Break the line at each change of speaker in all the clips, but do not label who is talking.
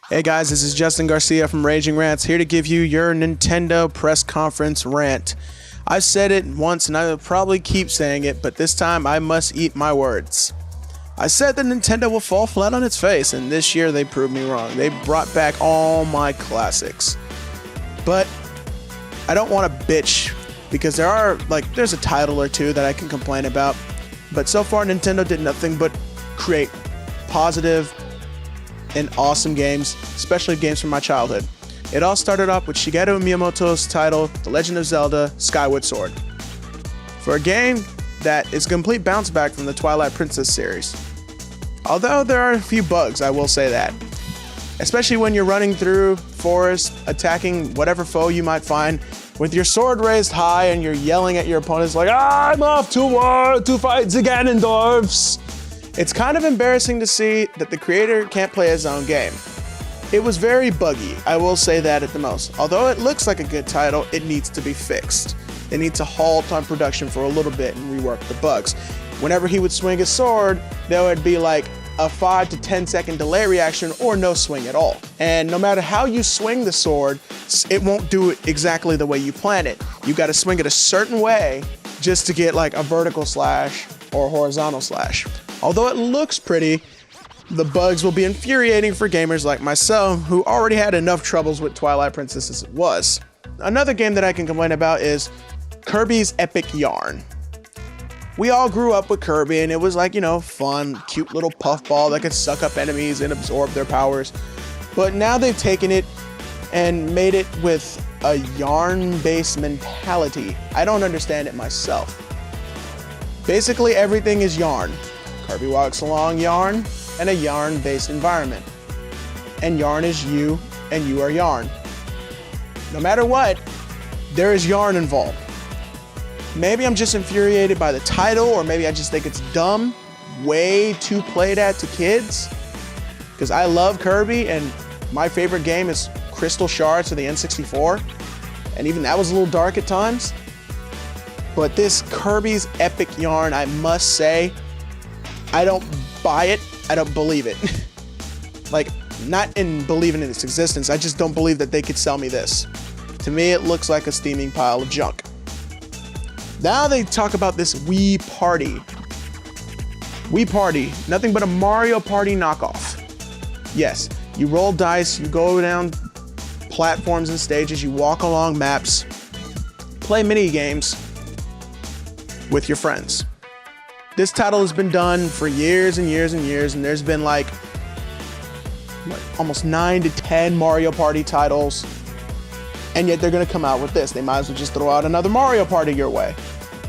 Hey guys, this is Justin Garcia from Raging Rants, here to give you your Nintendo press conference rant. I've said it once and I will probably keep saying it, but this time I must eat my words. I said that Nintendo will fall flat on its face, and this year they proved me wrong. They brought back all my classics. But I don't want to bitch, because there's a title or two that I can complain about. But so far Nintendo did nothing but create positive and awesome games, especially games from my childhood. It all started off with Shigeru Miyamoto's title, The Legend of Zelda: Skyward Sword. For a game that is a complete bounce back from the Twilight Princess series. Although there are a few bugs, I will say that. Especially when you're running through forest, attacking whatever foe you might find, with your sword raised high and you're yelling at your opponents like, I'm off to war to fight the Ganondorfs. It's kind of embarrassing to see that the creator can't play his own game. It was very buggy, I will say that at the most. Although it looks like a good title, it needs to be fixed. They need to halt on production for a little bit and rework the bugs. Whenever he would swing his sword, there would be like a 5 to 10 second delay reaction or no swing at all. And no matter how you swing the sword, it won't do it exactly the way you plan it. You gotta swing it a certain way just to get like a vertical slash or a horizontal slash. Although it looks pretty, the bugs will be infuriating for gamers like myself who already had enough troubles with Twilight Princess as it was. Another game that I can complain about is Kirby's Epic Yarn. We all grew up with Kirby and it was like, fun, cute little puffball that could suck up enemies and absorb their powers. But now they've taken it and made it with a yarn-based mentality. I don't understand it myself. Basically everything is yarn. Kirby walks along yarn and a yarn-based environment. And yarn is you and you are yarn. No matter what, there is yarn involved. Maybe I'm just infuriated by the title, or maybe I just think it's dumb, way too played at to kids. Because I love Kirby, and my favorite game is Crystal Shards for the N64. And even that was a little dark at times. But this Kirby's Epic Yarn, I must say, I don't buy it, I don't believe it. Like, not in believing in its existence, I just don't believe that they could sell me this. To me, it looks like a steaming pile of junk. Now they talk about this Wii Party. Wii Party, nothing but a Mario Party knockoff. Yes, you roll dice, you go down platforms and stages, you walk along maps, play mini games with your friends. This title has been done for years and years and years, and there's been like almost 9 to 10 Mario Party titles, and yet they're gonna come out with this. They might as well just throw out another Mario Party your way,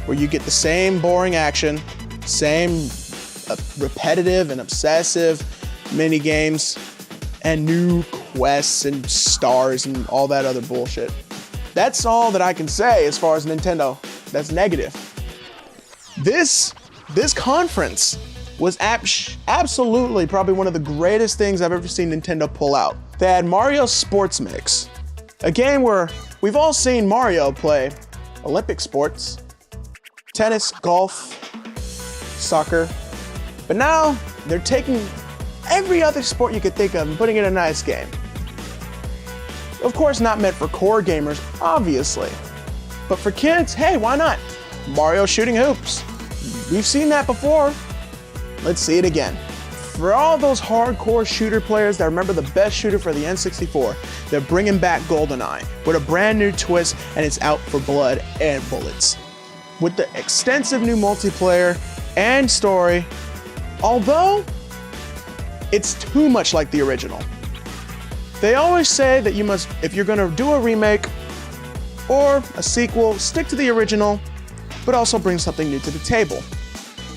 where you get the same boring action, same repetitive and obsessive mini games, and new quests and stars and all that other bullshit. That's all that I can say as far as Nintendo that's negative. This conference was absolutely probably one of the greatest things I've ever seen Nintendo pull out. They had Mario Sports Mix, a game where we've all seen Mario play Olympic sports, tennis, golf, soccer, but now they're taking every other sport you could think of and putting it in a nice game. Of course, not meant for core gamers, obviously, but for kids, hey, why not? Mario shooting hoops. We've seen that before. Let's see it again. For all those hardcore shooter players that remember the best shooter for the N64, they're bringing back GoldenEye with a brand new twist, and it's out for blood and bullets. With the extensive new multiplayer and story, although it's too much like the original. They always say that you must, if you're gonna do a remake or a sequel, stick to the original, but also bring something new to the table.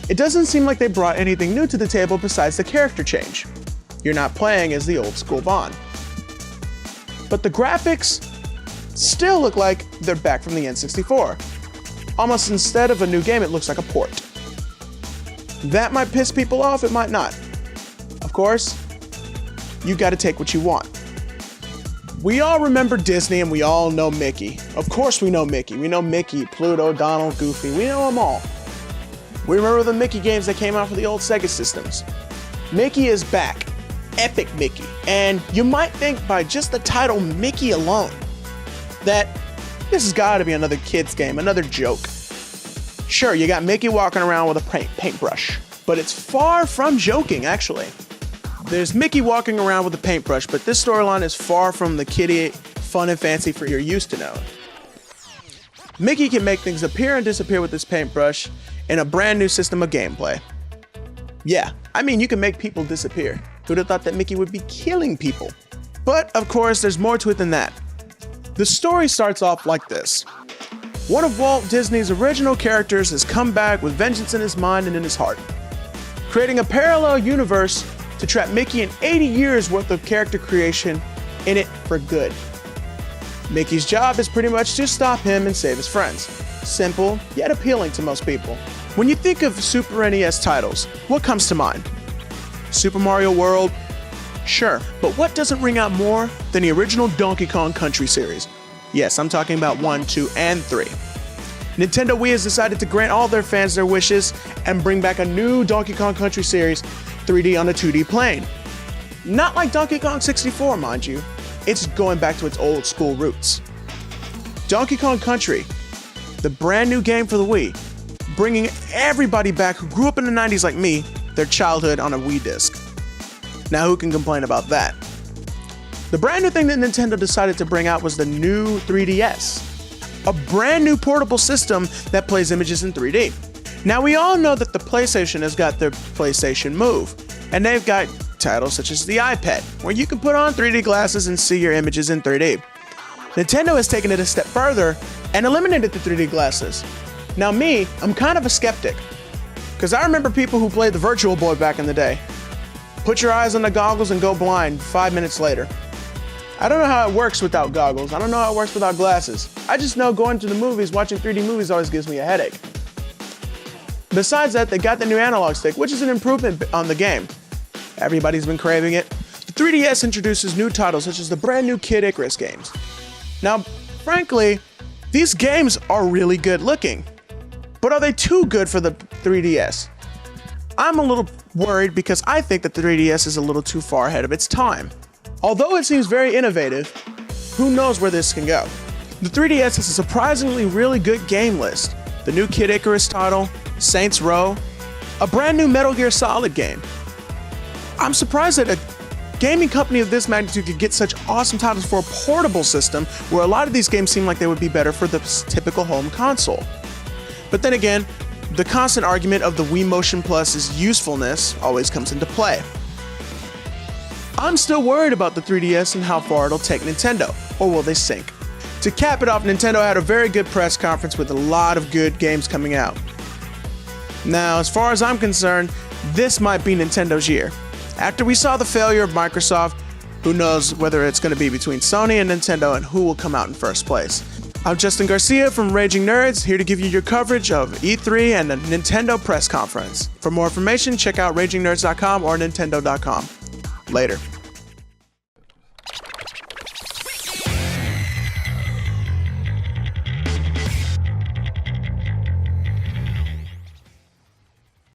It doesn't seem like they brought anything new to the table besides the character change. You're not playing as the old school Bond. But the graphics still look like they're back from the N64. Almost instead of a new game, it looks like a port. That might piss people off, it might not. Of course, you gotta take what you want. We all remember Disney and we all know Mickey. Of course we know Mickey. We know Mickey, Pluto, Donald, Goofy. We know them all. We remember the Mickey games that came out for the old Sega systems. Mickey is back. Epic Mickey. And you might think by just the title Mickey alone that this has got to be another kid's game, another joke. Sure, you got Mickey walking around with a paintbrush, but it's far from joking, actually. There's Mickey walking around with a paintbrush, but this storyline is far from the kiddie fun and fancy for you're used to knowing. Mickey can make things appear and disappear with this paintbrush in a brand new system of gameplay. Yeah, I mean, you can make people disappear. Who'd have thought that Mickey would be killing people? But, of course, there's more to it than that. The story starts off like this. One of Walt Disney's original characters has come back with vengeance in his mind and in his heart, creating a parallel universe to trap Mickey in 80 years worth of character creation in it for good. Mickey's job is pretty much to stop him and save his friends. Simple, yet appealing to most people. When you think of Super NES titles, what comes to mind? Super Mario World? Sure, but what doesn't ring out more than the original Donkey Kong Country series? Yes, I'm talking about 1, 2, and 3. Nintendo Wii has decided to grant all their fans their wishes and bring back a new Donkey Kong Country series 3D on a 2D plane. Not like Donkey Kong 64, mind you. It's going back to its old school roots. Donkey Kong Country, the brand new game for the Wii, bringing everybody back who grew up in the 90s like me, their childhood on a Wii disc. Now who can complain about that? The brand new thing that Nintendo decided to bring out was the new 3DS, a brand new portable system that plays images in 3D. Now we all know that the PlayStation has got their PlayStation Move, and they've got titles such as the iPad, where you can put on 3D glasses and see your images in 3D. Nintendo has taken it a step further and eliminated the 3D glasses. Now me, I'm kind of a skeptic, because I remember people who played the Virtual Boy back in the day. Put your eyes on the goggles and go blind 5 minutes later. I don't know how it works without goggles. I don't know how it works without glasses. I just know going to the movies, watching 3D movies always gives me a headache. Besides that, they got the new analog stick, which is an improvement on the game. Everybody's been craving it. The 3DS introduces new titles such as the brand new Kid Icarus games. Now, frankly, these games are really good looking. But are they too good for the 3DS? I'm a little worried because I think that the 3DS is a little too far ahead of its time. Although it seems very innovative, who knows where this can go? The 3DS has a surprisingly really good game list. The new Kid Icarus title, Saints Row, a brand new Metal Gear Solid game. I'm surprised that a gaming company of this magnitude could get such awesome titles for a portable system where a lot of these games seem like they would be better for the typical home console. But then again, the constant argument of the Wii Motion Plus's usefulness always comes into play. I'm still worried about the 3DS and how far it'll take Nintendo, or will they sink? To cap it off, Nintendo had a very good press conference with a lot of good games coming out. Now, as far as I'm concerned, this might be Nintendo's year. After we saw the failure of Microsoft, who knows whether it's going to be between Sony and Nintendo and who will come out in first place. I'm Justin Garcia from Raging Nerds, here to give you your coverage of E3 and the Nintendo press conference. For more information, check out RagingNerds.com or Nintendo.com. Later.